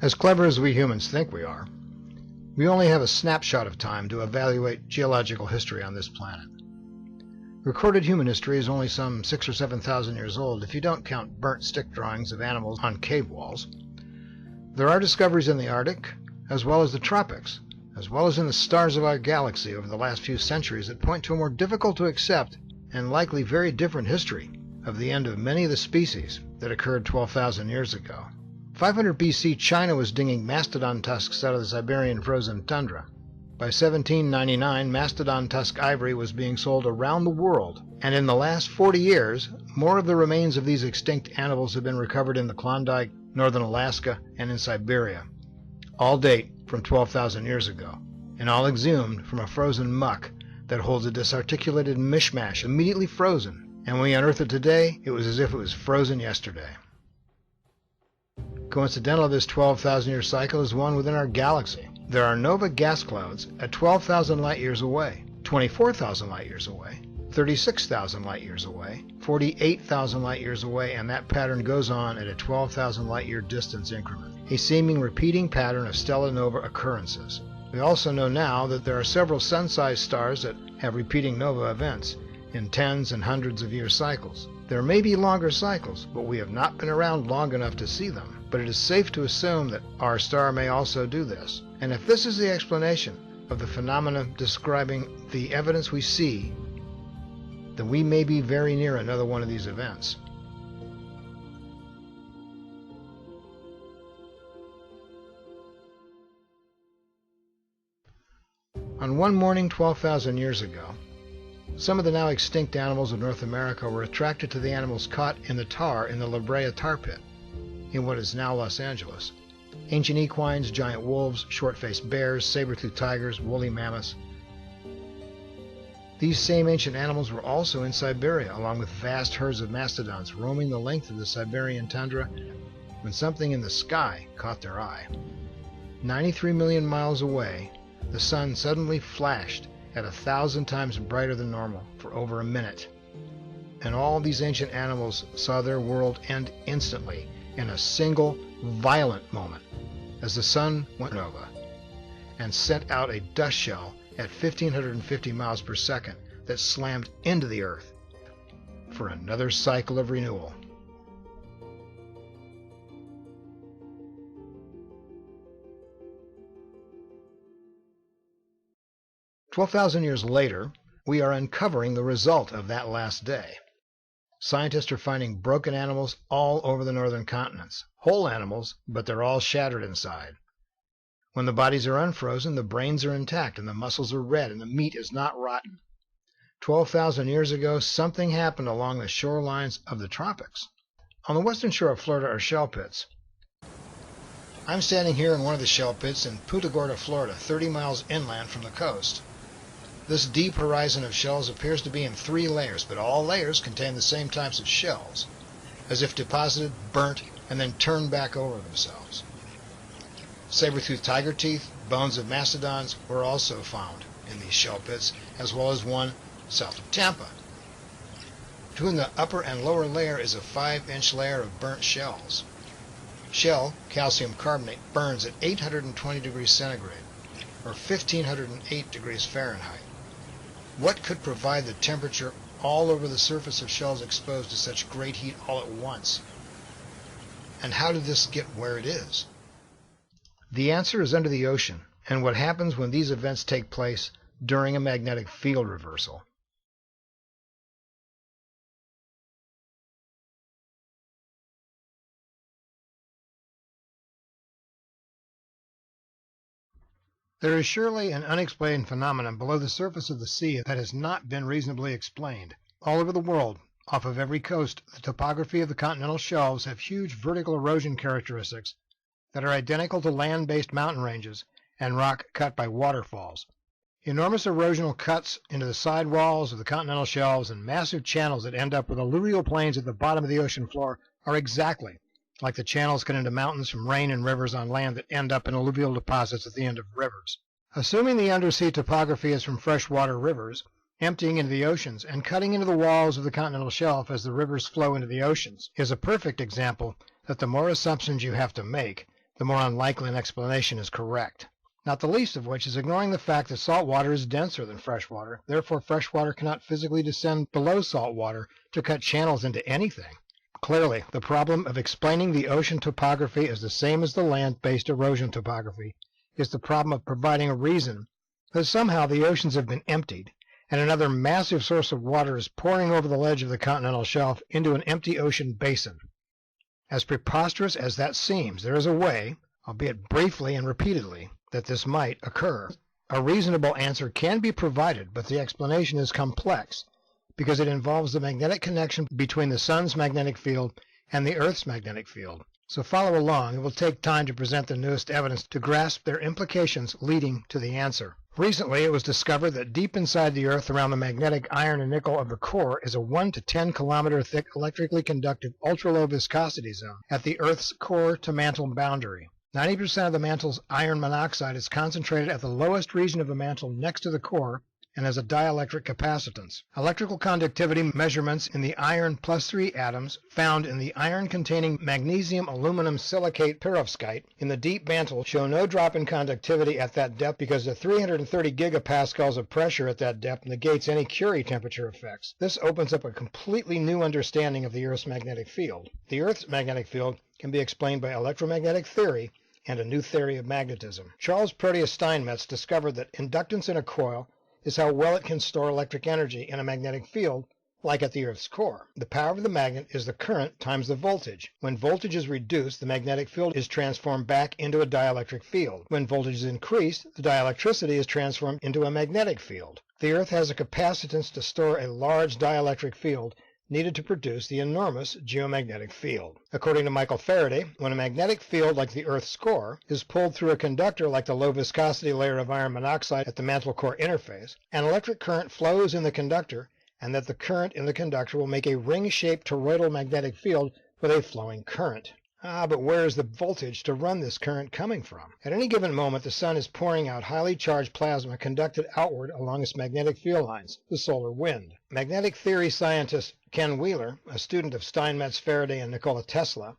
As clever as we humans think we are, we only have a snapshot of time to evaluate geological history on this planet. Recorded human history is only some 6,000 or 7,000 years old if you don't count burnt stick drawings of animals on cave walls. There are discoveries in the Arctic, as well as the tropics, as well as in the stars of our galaxy over the last few centuries that point to a more difficult to accept and likely very different history of the end of many of the species that occurred 12,000 years ago. 500 BC, China was dinging mastodon tusks out of the Siberian frozen tundra. By 1799, mastodon tusk ivory was being sold around the world, and in the last 40 years, more of the remains of these extinct animals have been recovered in the Klondike, northern Alaska, and in Siberia. All date from 12,000 years ago, and all exhumed from a frozen muck that holds a disarticulated mishmash immediately frozen, and when we unearth it today, it was as if it was frozen yesterday. Coincidental, this 12,000-year cycle is one within our galaxy. There are nova gas clouds at 12,000 light-years away, 24,000 light-years away, 36,000 light-years away, 48,000 light-years away, and that pattern goes on at a 12,000 light-year distance increment, a seeming repeating pattern of stellar nova occurrences. We also know now that there are several sun-sized stars that have repeating nova events in tens and hundreds of year cycles. There may be longer cycles, but we have not been around long enough to see them. But it is safe to assume that our star may also do this. And if this is the explanation of the phenomena describing the evidence we see, then we may be very near another one of these events. On one morning 12,000 years ago, some of the now extinct animals of North America were attracted to the animals caught in the tar in the La Brea tar pit, in what is now Los Angeles. Ancient equines, giant wolves, short-faced bears, saber-toothed tigers, woolly mammoths. These same ancient animals were also in Siberia, along with vast herds of mastodons roaming the length of the Siberian tundra, when something in the sky caught their eye. 93 million miles away, the sun suddenly flashed at 1,000 times brighter than normal for over a minute. And all these ancient animals saw their world end instantly, in a single, violent moment, as the sun went nova and sent out a dust shell at 1,550 miles per second that slammed into the Earth for another cycle of renewal. "12,000 years later, we are uncovering the result of that last day. Scientists are finding broken animals all over the northern continents. Whole animals, but they're all shattered inside. When the bodies are unfrozen, the brains are intact, and the muscles are red, and the meat is not rotten. 12,000 years ago, something happened along the shorelines of the tropics. On the western shore of Florida are shell pits. I'm standing here in one of the shell pits in Punta Gorda, Florida, 30 miles inland from the coast. This deep horizon of shells appears to be in 3 layers, but all layers contain the same types of shells, as if deposited, burnt, and then turned back over themselves. Saber-toothed tiger teeth, bones of mastodons were also found in these shell pits, as well as one south of Tampa. Between the upper and lower layer is a 5-inch layer of burnt shells. Shell, calcium carbonate, burns at 820 degrees centigrade, or 1,508 degrees Fahrenheit. What could provide the temperature all over the surface of shells exposed to such great heat all at once? And how did this get where it is? The answer is under the ocean, and what happens when these events take place during a magnetic field reversal. There is surely an unexplained phenomenon below the surface of the sea that has not been reasonably explained. All over the world, off of every coast, the topography of the continental shelves have huge vertical erosion characteristics that are identical to land-based mountain ranges and rock cut by waterfalls. Enormous erosional cuts into the side walls of the continental shelves and massive channels that end up with alluvial plains at the bottom of the ocean floor are exactly like the channels cut into mountains from rain and rivers on land that end up in alluvial deposits at the end of rivers. Assuming the undersea topography is from freshwater rivers, emptying into the oceans and cutting into the walls of the continental shelf as the rivers flow into the oceans, is a perfect example that the more assumptions you have to make, the more unlikely an explanation is correct. Not the least of which is ignoring the fact that salt water is denser than fresh water. Therefore, fresh water cannot physically descend below salt water to cut channels into anything. Clearly, the problem of explaining the ocean topography as the same as the land-based erosion topography is the problem of providing a reason that somehow the oceans have been emptied and another massive source of water is pouring over the ledge of the continental shelf into an empty ocean basin. As preposterous as that seems, there is a way, albeit briefly and repeatedly, that this might occur. A reasonable answer can be provided, but the explanation is complex because it involves the magnetic connection between the sun's magnetic field and the Earth's magnetic field. So follow along. It will take time to present the newest evidence to grasp their implications leading to the answer. Recently, it was discovered that deep inside the Earth around the magnetic iron and nickel of the core is a 1 to 10 kilometer thick electrically conductive ultra-low viscosity zone at the Earth's core to mantle boundary. 90% of the mantle's iron monoxide is concentrated at the lowest region of the mantle next to the core and has a dielectric capacitance. Electrical conductivity measurements in the iron +3 atoms found in the iron-containing magnesium aluminum silicate perovskite in the deep mantle show no drop in conductivity at that depth because the 330 gigapascals of pressure at that depth negates any Curie temperature effects. This opens up a completely new understanding of the Earth's magnetic field. The Earth's magnetic field can be explained by electromagnetic theory and a new theory of magnetism. Charles Proteus Steinmetz discovered that inductance in a coil is how well it can store electric energy in a magnetic field, like at the Earth's core. The power of the magnet is the current times the voltage. When voltage is reduced, the magnetic field is transformed back into a dielectric field. When voltage is increased, the dielectricity is transformed into a magnetic field. The Earth has a capacitance to store a large dielectric field needed to produce the enormous geomagnetic field. According to Michael Faraday, when a magnetic field like the Earth's core is pulled through a conductor like the low viscosity layer of iron monoxide at the mantle core interface, an electric current flows in the conductor, and that the current in the conductor will make a ring-shaped toroidal magnetic field with a flowing current. But where is the voltage to run this current coming from? At any given moment, the sun is pouring out highly charged plasma conducted outward along its magnetic field lines, the solar wind. Magnetic theory scientist Ken Wheeler, a student of Steinmetz, Faraday, and Nikola Tesla,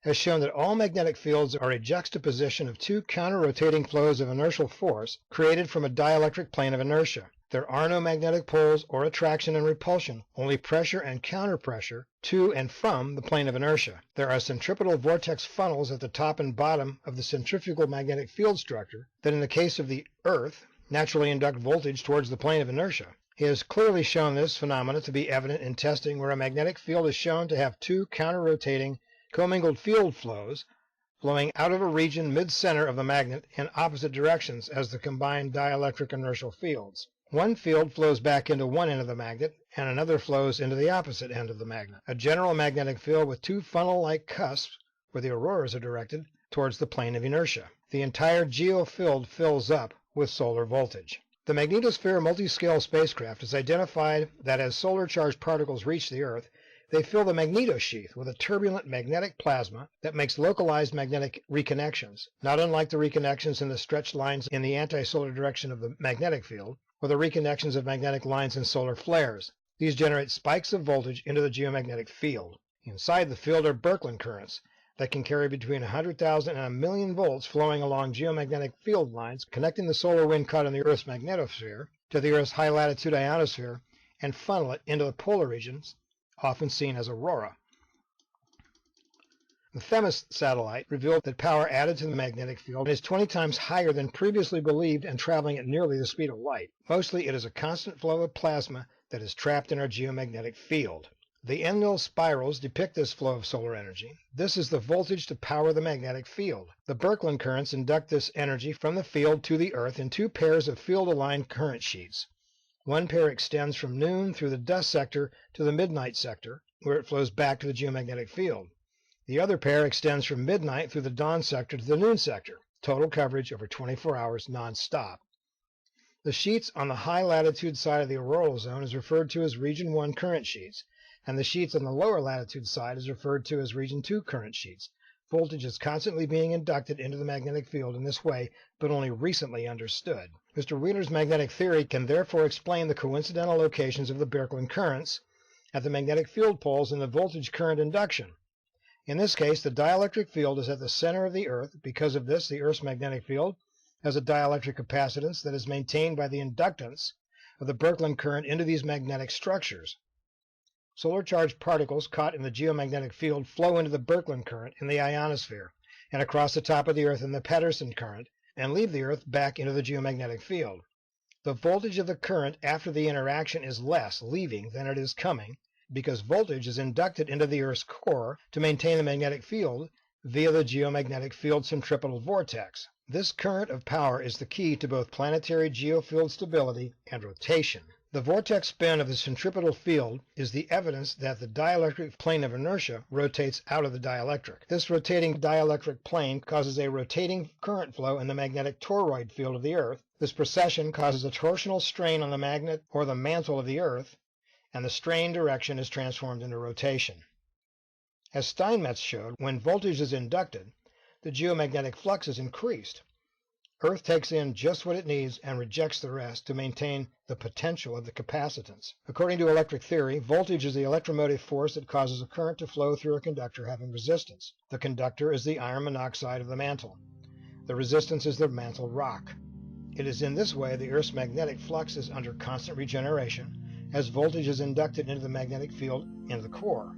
has shown that all magnetic fields are a juxtaposition of two counter-rotating flows of inertial force created from a dielectric plane of inertia. There are no magnetic poles or attraction and repulsion, only pressure and counterpressure to and from the plane of inertia. There are centripetal vortex funnels at the top and bottom of the centrifugal magnetic field structure that, in the case of the Earth, naturally induct voltage towards the plane of inertia. He has clearly shown this phenomena to be evident in testing where a magnetic field is shown to have two counter-rotating commingled field flows flowing out of a region mid-center of the magnet in opposite directions as the combined dielectric inertial fields. One field flows back into one end of the magnet, and another flows into the opposite end of the magnet. A general magnetic field with two funnel-like cusps, where the auroras are directed, towards the plane of inertia. The entire geofield fills up with solar voltage. The magnetosphere multi-scale spacecraft has identified that as solar-charged particles reach the Earth, they fill the magnetosheath with a turbulent magnetic plasma that makes localized magnetic reconnections, not unlike the reconnections in the stretched lines in the anti-solar direction of the magnetic field, or the reconnections of magnetic lines in solar flares. These generate spikes of voltage into the geomagnetic field. Inside the field are Birkeland currents that can carry between 100,000 and 1,000,000 volts flowing along geomagnetic field lines, connecting the solar wind caught in the Earth's magnetosphere to the Earth's high-latitude ionosphere and funnel it into the polar regions, often seen as aurora. The Themis satellite revealed that power added to the magnetic field is 20 times higher than previously believed and traveling at nearly the speed of light. Mostly it is a constant flow of plasma that is trapped in our geomagnetic field. The Enlil spirals depict this flow of solar energy. This is the voltage to power the magnetic field. The Birkeland currents induct this energy from the field to the Earth in two pairs of field-aligned current sheets. One pair extends from noon through the dusk sector to the midnight sector, where it flows back to the geomagnetic field. The other pair extends from midnight through the dawn sector to the noon sector, total coverage over 24 hours non-stop. The sheets on the high-latitude side of the auroral zone is referred to as Region 1 current sheets, and the sheets on the lower-latitude side is referred to as Region 2 current sheets. Voltage is constantly being inducted into the magnetic field in this way, but only recently understood. Mr. Wheeler's magnetic theory can therefore explain the coincidental locations of the Birkeland currents at the magnetic field poles in the voltage current induction, In this case, the dielectric field is at the center of the Earth. Because of this, the Earth's magnetic field has a dielectric capacitance that is maintained by the inductance of the Birkeland current into these magnetic structures. Solar charged particles caught in the geomagnetic field flow into the Birkeland current in the ionosphere and across the top of the Earth in the Pedersen current and leave the Earth back into the geomagnetic field. The voltage of the current after the interaction is less leaving than it is coming, because voltage is inducted into the Earth's core to maintain the magnetic field via the geomagnetic field centripetal vortex. This current of power is the key to both planetary geofield stability and rotation. The vortex spin of the centripetal field is the evidence that the dielectric plane of inertia rotates out of the dielectric. This rotating dielectric plane causes a rotating current flow in the magnetic toroid field of the Earth. This precession causes a torsional strain on the magnet or the mantle of the Earth, and the strain direction is transformed into rotation. As Steinmetz showed, when voltage is inducted, the geomagnetic flux is increased. Earth takes in just what it needs and rejects the rest to maintain the potential of the capacitance. According to electric theory, voltage is the electromotive force that causes a current to flow through a conductor having resistance. The conductor is the iron monoxide of the mantle. The resistance is the mantle rock. It is in this way the Earth's magnetic flux is under constant regeneration, as voltage is inducted into the magnetic field in the core.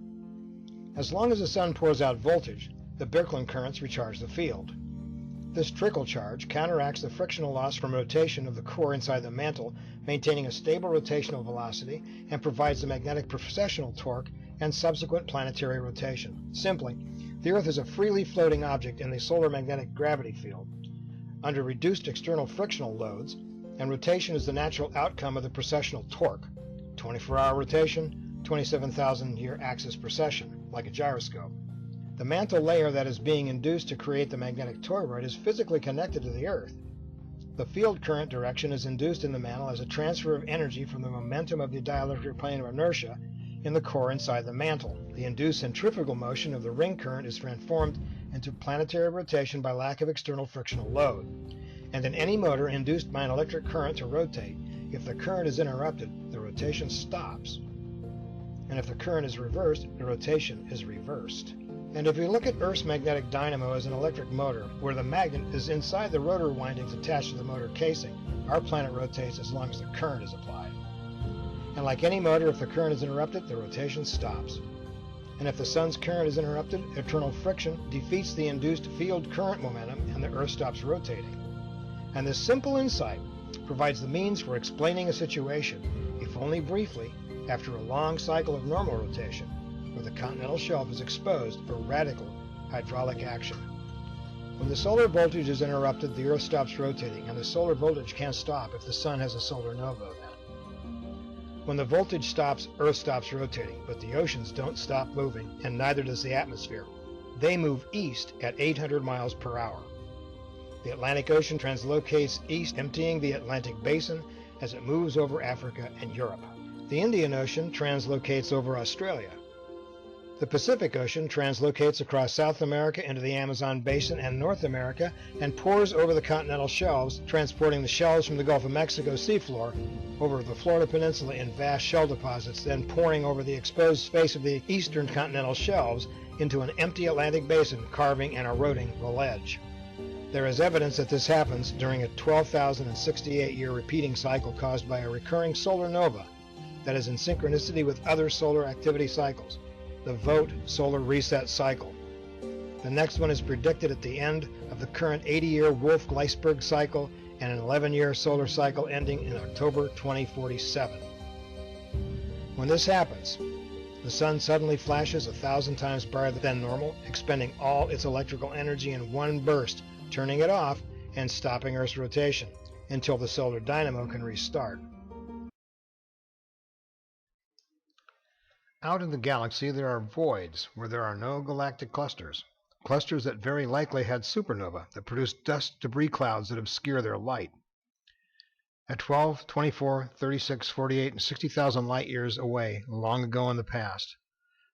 As long as the sun pours out voltage, the Birkeland currents recharge the field. This trickle charge counteracts the frictional loss from rotation of the core inside the mantle, maintaining a stable rotational velocity, and provides the magnetic precessional torque and subsequent planetary rotation. Simply, the Earth is a freely floating object in the solar magnetic gravity field, under reduced external frictional loads, and rotation is the natural outcome of the precessional torque. 24-hour rotation, 27,000-year axis precession, like a gyroscope. The mantle layer that is being induced to create the magnetic toroid is physically connected to the Earth. The field current direction is induced in the mantle as a transfer of energy from the momentum of the dielectric plane of inertia in the core inside the mantle. The induced centrifugal motion of the ring current is transformed into planetary rotation by lack of external frictional load. And in any motor induced by an electric current to rotate, if the current is interrupted, the rotation stops. And if the current is reversed, the rotation is reversed. And if we look at Earth's magnetic dynamo as an electric motor, where the magnet is inside the rotor windings attached to the motor casing, our planet rotates as long as the current is applied. And like any motor, if the current is interrupted, the rotation stops. And if the sun's current is interrupted, internal friction defeats the induced field current momentum and the Earth stops rotating. And this simple insight provides the means for explaining a situation, if only briefly, after a long cycle of normal rotation, where the continental shelf is exposed for radical hydraulic action. When the solar voltage is interrupted, the Earth stops rotating, and the solar voltage can't stop if the sun has a solar nova event. When the voltage stops, Earth stops rotating, but the oceans don't stop moving, and neither does the atmosphere. They move east at 800 miles per hour. The Atlantic Ocean translocates east, emptying the Atlantic Basin as it moves over Africa and Europe. The Indian Ocean translocates over Australia. The Pacific Ocean translocates across South America into the Amazon Basin and North America and pours over the continental shelves, transporting the shelves from the Gulf of Mexico seafloor over the Florida Peninsula in vast shell deposits, then pouring over the exposed face of the eastern continental shelves into an empty Atlantic Basin, carving and eroding the ledge. There is evidence that this happens during a 12,068-year repeating cycle caused by a recurring solar nova that is in synchronicity with other solar activity cycles, the Vogt solar reset cycle. The next one is predicted at the end of the current 80-year Wolf-Gleisberg cycle and an 11-year solar cycle ending in October 2047. When this happens, the sun suddenly flashes 1,000 times brighter than normal, expending all its electrical energy in one burst, turning it off and stopping Earth's rotation until the solar dynamo can restart. Out in the galaxy, there are voids where there are no galactic clusters, clusters that very likely had supernovae that produce dust debris clouds that obscure their light. At 12, 24, 36, 48, and 60,000 light years away, long ago in the past,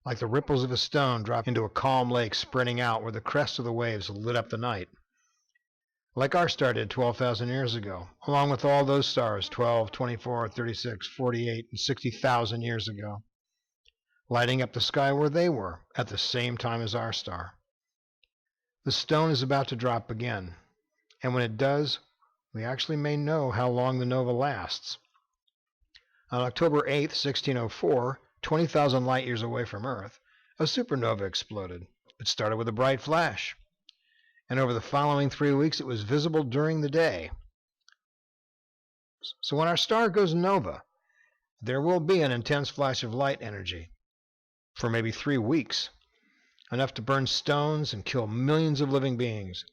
like the ripples of a stone dropped into a calm lake spreading out where the crests of the waves lit up the night. Like our star did 12,000 years ago, along with all those stars 12, 24, 36, 48, and 60,000 years ago. lighting up the sky where they were at the same time as our star. The stone is about to drop again, and when it does, we actually may know how long the nova lasts. On October 8, 1604, 20,000 light years away from Earth, a supernova exploded. It started with a bright flash, and over the following 3 weeks it was visible during the day. So when our star goes nova, there will be an intense flash of light energy for maybe 3 weeks, enough to burn stones and kill millions of living beings,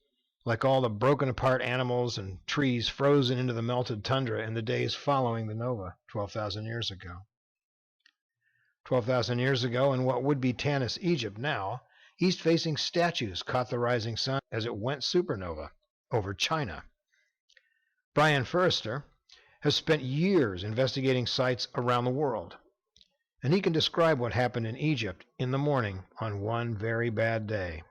like all the broken apart animals and trees frozen into the melted tundra in the days following the nova 12,000 years ago. 12,000 years ago, in what would be Tanis, Egypt now, east-facing statues caught the rising sun as it went supernova over China. Brian Forrester has spent years investigating sites around the world, and he can describe what happened in Egypt in the morning on one very bad day.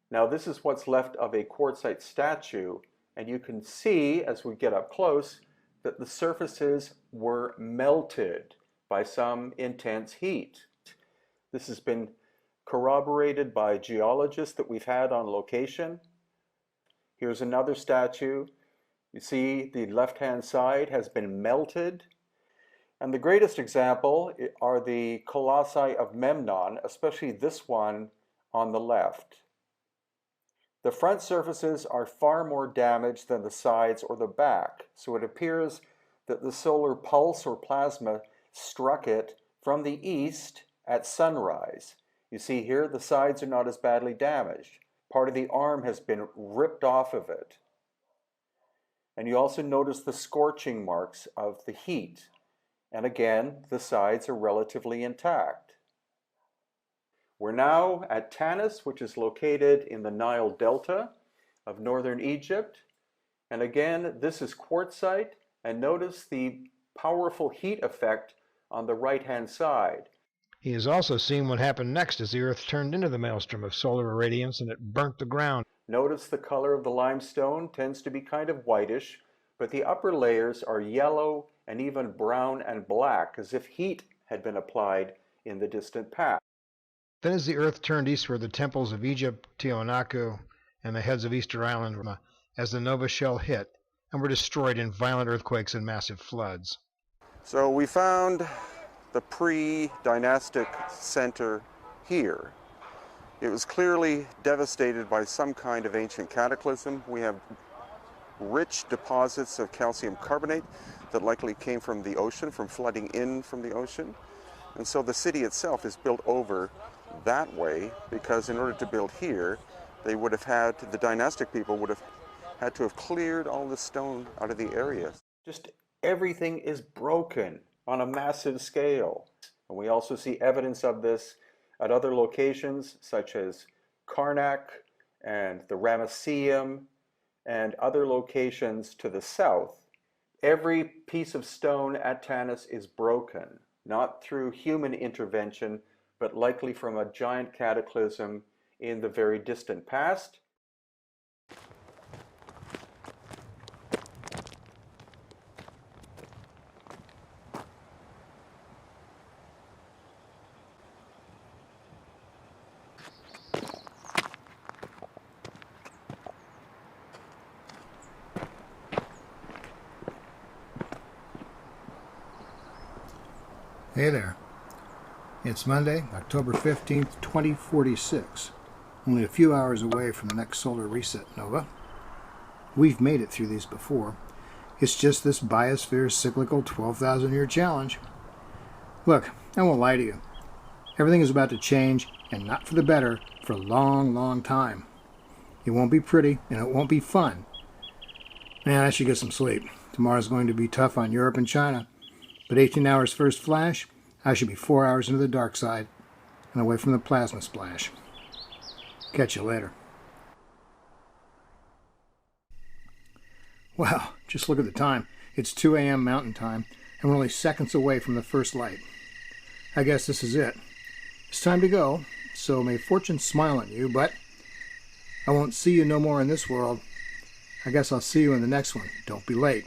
Now this is what's left of a quartzite statue, and you can see as we get up close that the surfaces were melted by some intense heat. This has been corroborated by geologists that we've had on location. Here's another statue. You see the left-hand side has been melted. And the greatest example are the colossi of Memnon, especially this one on the left. The front surfaces are far more damaged than the sides or the back, so it appears that the solar pulse or plasma struck it from the east at sunrise. You see here the sides are not as badly damaged. Part of the arm has been ripped off of it. And you also notice the scorching marks of the heat. And again, the sides are relatively intact. We're now at Tanis, which is located in the Nile Delta of northern Egypt. And again, this is quartzite, and notice the powerful heat effect on the right-hand side. He has also seen what happened next as the Earth turned into the maelstrom of solar irradiance and it burnt the ground. Notice the color of the limestone tends to be kind of whitish, but the upper layers are yellow and even brown and black, as if heat had been applied in the distant past. Then as the Earth turned eastward, the temples of Egypt, Tiwanaku, and the heads of Easter Island, as the nova shell hit, and were destroyed in violent earthquakes and massive floods. So we found the pre-dynastic center here. It was clearly devastated by some kind of ancient cataclysm. We have rich deposits of calcium carbonate that likely came from the ocean, from flooding in from the ocean. And so the city itself is built over that way, because in order to build here, they would have had, the dynastic people would have had to have cleared all the stone out of the area. Just everything is broken on a massive scale. And we also see evidence of this at other locations such as Karnak and the Ramesseum and other locations to the south. Every piece of stone at Tanis is broken, not through human intervention, but likely from a giant cataclysm in the very distant past. Hey there. It's Monday, October 15th, 2046. Only a few hours away from the next solar reset nova. We've made it through these before. It's just this biosphere cyclical 12,000 year challenge. Look, I won't lie to you. Everything is about to change, and not for the better, for a long, long time. It won't be pretty, and it won't be fun. Man, I should get some sleep. Tomorrow's going to be tough on Europe and China. But 18 hours first flash, I should be 4 hours into the dark side and away from the plasma splash. Catch you later. Wow, just look at the time. It's 2 a.m. Mountain Time, and we're only seconds away from the first light. I guess this is it. It's time to go, so may fortune smile on you, but I won't see you no more in this world. I guess I'll see you in the next one. Don't be late.